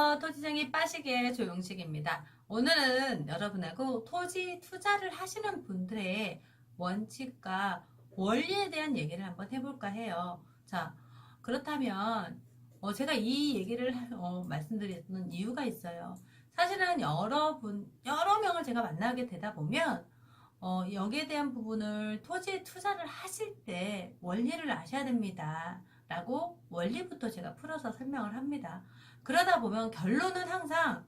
안녕하세요. 토지쟁이 빠시기의 조용식입니다. 오늘은 여러분하고 토지 투자를 하시는 분들의 원칙과 원리에 대한 얘기를 한번 해볼까 해요. 자, 그렇다면 제가 이 얘기를 말씀드리는 이유가 있어요. 사실은 여러 명을 제가 만나게 되다 보면 여기에 대한 부분을 토지에 투자를 하실 때 원리를 아셔야 됩니다. 라고 원리부터 제가 풀어서 설명을 합니다. 그러다 보면 결론은 항상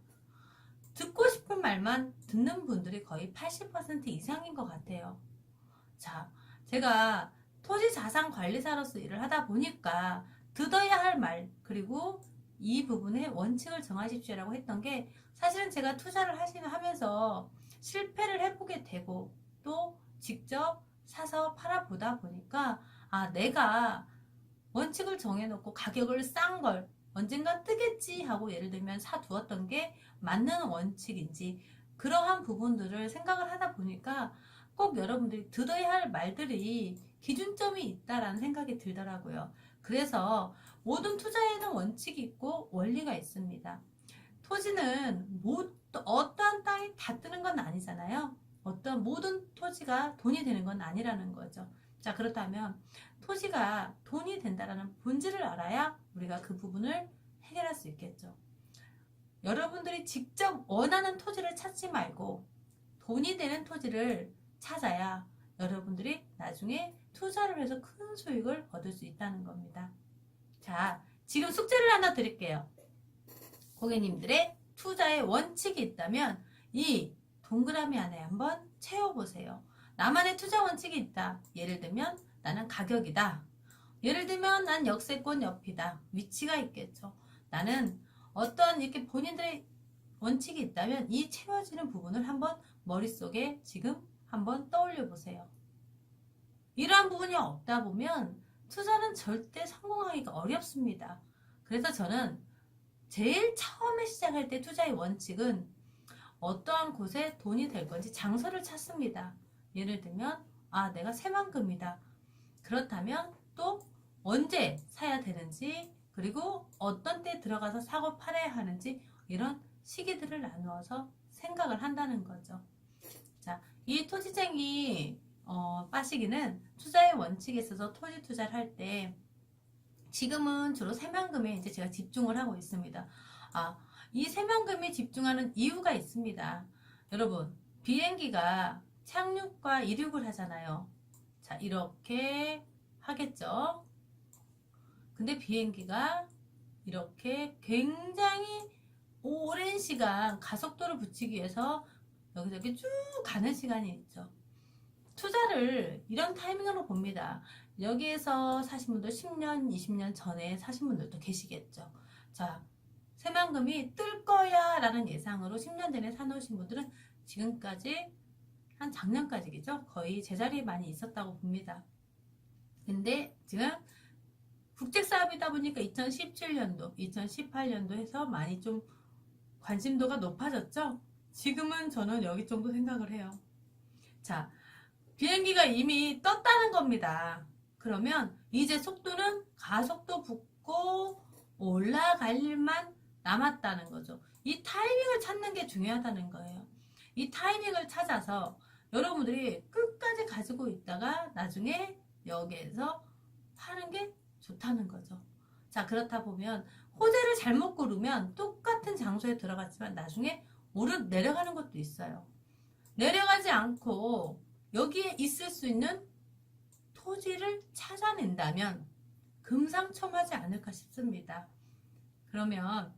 듣고 싶은 말만 듣는 분들이 거의 80% 이상인 것 같아요. 자, 제가 토지 자산 관리사로서 일을 하다 보니까 들어야 할 말, 그리고 이 부분에 원칙을 정하십시오라고 했던 게 사실은 제가 투자를 하면서 실패를 해보게 되고 또 직접 사서 팔아보다 보니까 내가 원칙을 정해놓고 가격을 싼 걸 언젠가 뜨겠지 하고 예를 들면 사두었던 게 맞는 원칙인지 그러한 부분들을 생각을 하다 보니까 꼭 여러분들이 들어야 할 말들이 기준점이 있다라는 생각이 들더라고요. 그래서 모든 투자에는 원칙이 있고 원리가 있습니다. 토지는 어떠한 땅이 다 뜨는 건 아니잖아요. 어떤 모든 토지가 돈이 되는 건 아니라는 거죠. 자, 그렇다면 토지가 돈이 된다는 본질을 알아야 우리가 그 부분을 해결할 수 있겠죠. 여러분들이 직접 원하는 토지를 찾지 말고 돈이 되는 토지를 찾아야 여러분들이 나중에 투자를 해서 큰 수익을 얻을 수 있다는 겁니다. 자, 지금 숙제를 하나 드릴게요. 고객님들의 투자의 원칙이 있다면 이 동그라미 안에 한번 채워보세요. 나만의 투자 원칙이 있다. 예를 들면 나는 가격이다. 예를 들면 난 역세권 옆이다. 위치가 있겠죠. 나는 어떤 이렇게 본인들의 원칙이 있다면 이 채워지는 부분을 한번 머릿속에 지금 한번 떠올려 보세요. 이러한 부분이 없다 보면 투자는 절대 성공하기가 어렵습니다. 그래서 저는 제일 처음에 시작할 때 투자의 원칙은 어떠한 곳에 돈이 될 건지 장소를 찾습니다. 예를 들면 내가 새만금이다. 그렇다면 또 언제 사야 되는지 그리고 어떤 때 들어가서 사고 팔아야 하는지 이런 시기들을 나누어서 생각을 한다는 거죠. 자, 이 토지쟁이 빠시기는 투자의 원칙에 있어서 토지 투자를 할 때 지금은 주로 새만금에 이제 제가 집중을 하고 있습니다. 이 새만금에 집중하는 이유가 있습니다. 여러분, 비행기가 착륙과 이륙을 하잖아요. 자, 이렇게 하겠죠. 근데 비행기가 이렇게 굉장히 오랜 시간 가속도를 붙이기 위해서 여기저기 쭉 가는 시간이 있죠. 투자를 이런 타이밍으로 봅니다. 여기에서 사신 분들 10년, 20년 전에 사신 분들도 계시겠죠. 자, 새만금이 뜰 거야 라는 예상으로 10년 전에 사놓으신 분들은 지금까지 한 작년까지겠죠. 거의 제자리에 많이 있었다고 봅니다. 근데 지금 국제사업이다 보니까 2017년도, 2018년도 해서 많이 좀 관심도가 높아졌죠. 지금은 저는 여기 정도 생각을 해요. 자, 비행기가 이미 떴다는 겁니다. 그러면 이제 속도는 가속도 붙고 올라갈 일만 남았다는 거죠. 이 타이밍을 찾는 게 중요하다는 거예요. 이 타이밍을 찾아서 여러분들이 끝까지 가지고 있다가 나중에 여기에서 파는 게 좋다는 거죠. 자, 그렇다 보면 호재를 잘못 고르면 똑같은 장소에 들어갔지만 나중에 내려가는 것도 있어요. 내려가지 않고 여기에 있을 수 있는 토지를 찾아낸다면 금상첨화지 않을까 싶습니다. 그러면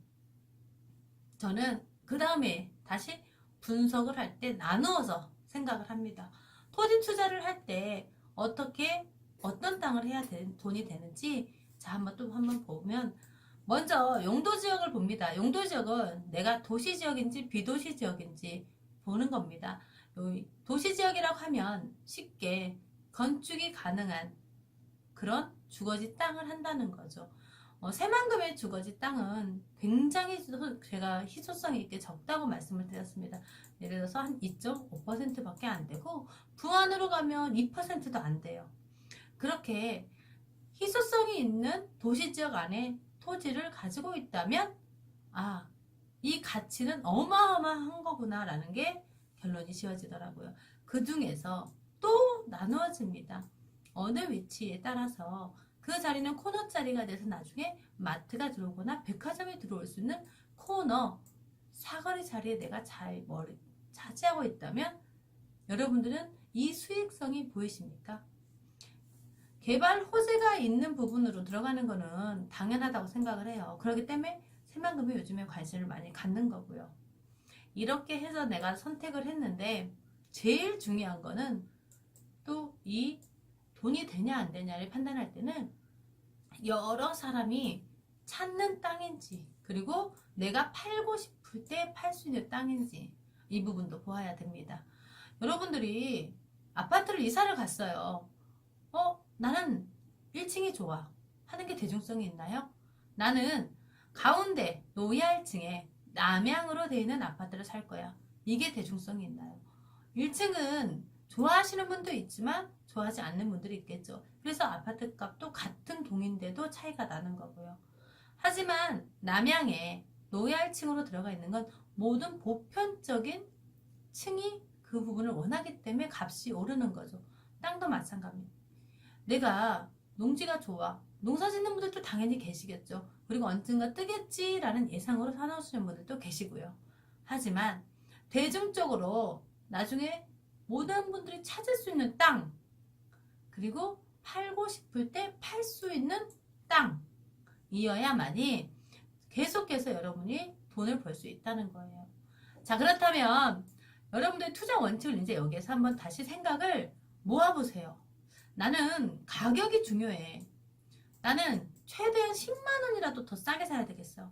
저는 그 다음에 다시 분석을 할 때 나누어서 생각을 합니다. 토지 투자를 할 때 어떤 땅을 해야 돈이 되는지 한번 보면 먼저 용도 지역을 봅니다. 용도 지역은 내가 도시 지역인지 비도시 지역인지 보는 겁니다. 도시 지역이라고 하면 쉽게 건축이 가능한 그런 주거지 땅을 한다는 거죠. 새만금의 주거지 땅은 굉장히 제가 희소성이 있게 적다고 말씀을 드렸습니다. 예를 들어서 한 2.5% 밖에 안 되고 부안으로 가면 2%도 안 돼요. 그렇게 희소성이 있는 도시지역 안에 토지를 가지고 있다면 이 가치는 어마어마한 거구나 라는 게 결론이 지어지더라고요. 그 중에서 또 나누어집니다. 어느 위치에 따라서 그 자리는 코너 자리가 돼서 나중에 마트가 들어오거나 백화점이 들어올 수 있는 코너 사거리 자리에 내가 잘 차지하고 있다면 여러분들은 이 수익성이 보이십니까? 개발 호재가 있는 부분으로 들어가는 거는 당연하다고 생각을 해요. 그렇기 때문에 새만금이 요즘에 관심을 많이 갖는 거고요. 이렇게 해서 내가 선택을 했는데 제일 중요한 거는 또 이 돈이 되냐 안 되냐를 판단할 때는 여러 사람이 찾는 땅인지 그리고 내가 팔고 싶을 때 팔 수 있는 땅인지 이 부분도 보아야 됩니다. 여러분들이 아파트를 이사를 갔어요. 나는 1층이 좋아 하는 게 대중성이 있나요? 나는 가운데 노이알층에 남향으로 되어 있는 아파트를 살 거야. 이게 대중성이 있나요? 1층은 좋아하시는 분도 있지만 좋아하지 않는 분들이 있겠죠. 그래서 아파트 값도 같은 동인데도 차이가 나는 거고요. 하지만 남향에 노이알층으로 들어가 있는 건 모든 보편적인 층이 그 부분을 원하기 때문에 값이 오르는 거죠. 땅도 마찬가지입니다. 내가 농지가 좋아. 농사 짓는 분들도 당연히 계시겠죠. 그리고 언젠가 뜨겠지라는 예상으로 사놓으시는 분들도 계시고요. 하지만 대중적으로 나중에 모든 분들이 찾을 수 있는 땅 그리고 팔고 싶을 때 팔 수 있는 땅이어야만이 계속해서 여러분이 돈을 벌 수 있다는 거예요. 자, 그렇다면 여러분들의 투자 원칙을 이제 여기에서 한번 다시 생각을 모아보세요. 나는 가격이 중요해. 나는 최대한 10만 원이라도 더 싸게 사야 되겠어.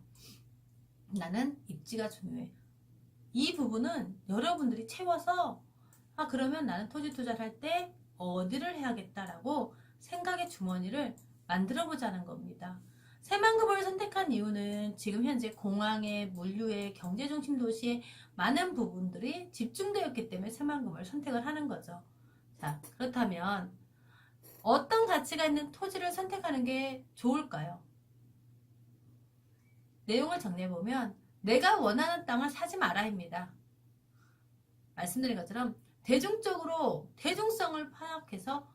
나는 입지가 중요해. 이 부분은 여러분들이 채워서 그러면 나는 토지 투자를 할 때 어디를 해야겠다라고 생각의 주머니를 만들어 보자는 겁니다. 새만금을 선택한 이유는 지금 현재 공항의 물류의 경제중심 도시에 많은 부분들이 집중되었기 때문에 새만금을 선택을 하는 거죠. 자, 그렇다면 어떤 가치가 있는 토지를 선택하는 게 좋을까요? 내용을 정리해보면 내가 원하는 땅을 사지 말아입니다. 말씀드린 것처럼 대중적으로 대중성을 파악해서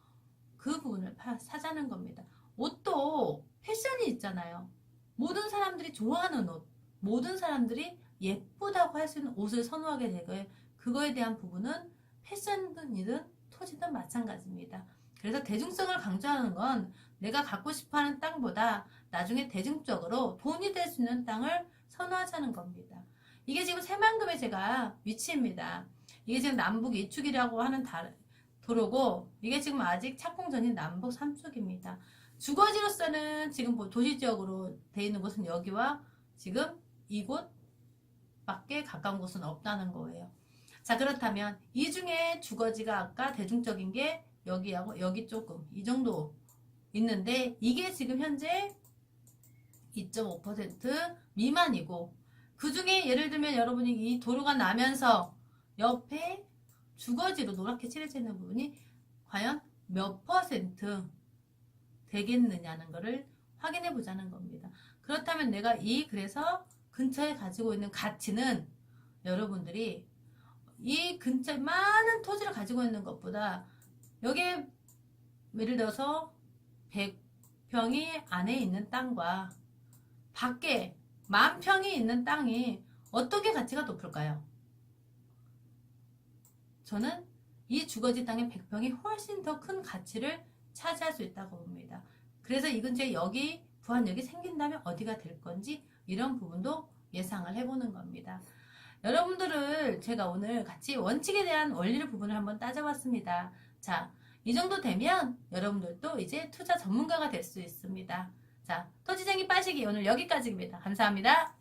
그 부분을 사자는 겁니다. 옷도 패션이 있잖아요. 모든 사람들이 좋아하는 옷, 모든 사람들이 예쁘다고 할 수 있는 옷을 선호하게 되고요. 그거에 대한 부분은 패션이든 토지든 마찬가지입니다. 그래서 대중성을 강조하는 건 내가 갖고 싶어하는 땅보다 나중에 대중적으로 돈이 될 수 있는 땅을 선호하자는 겁니다. 이게 지금 새만금의 제가 위치입니다. 이게 지금 남북 이축이라고 하는 도로고 이게 지금 아직 착공 전인 남북 3축입니다. 주거지로서는 지금 도시지역으로 되어 있는 곳은 여기와 지금 이곳밖에 가까운 곳은 없다는 거예요. 자, 그렇다면 이 중에 주거지가 아까 대중적인 게 여기하고 여기 조금 이 정도 있는데 이게 지금 현재 2.5% 미만이고 그 중에 예를 들면 여러분이 이 도로가 나면서 옆에 주거지로 노랗게 칠해져 있는 부분이 과연 몇 퍼센트 되겠느냐는 것을 확인해 보자는 겁니다. 그렇다면 내가 그래서 근처에 가지고 있는 가치는 여러분들이 이 근처에 많은 토지를 가지고 있는 것보다 여기에 예를 들어서 100평이 안에 있는 땅과 밖에 10,000평이 있는 땅이 어떻게 가치가 높을까요? 저는 이 주거지 땅의 100평이 훨씬 더 큰 가치를 차지할 수 있다고 봅니다. 그래서 이 근처에 여기 부안역이 생긴다면 어디가 될 건지 이런 부분도 예상을 해보는 겁니다. 여러분들을 제가 오늘 같이 원칙에 대한 원리를 부분을 한번 따져봤습니다. 자, 이 정도 되면 여러분들도 이제 투자 전문가가 될 수 있습니다. 자, 토지쟁이 빠시기 오늘 여기까지입니다. 감사합니다.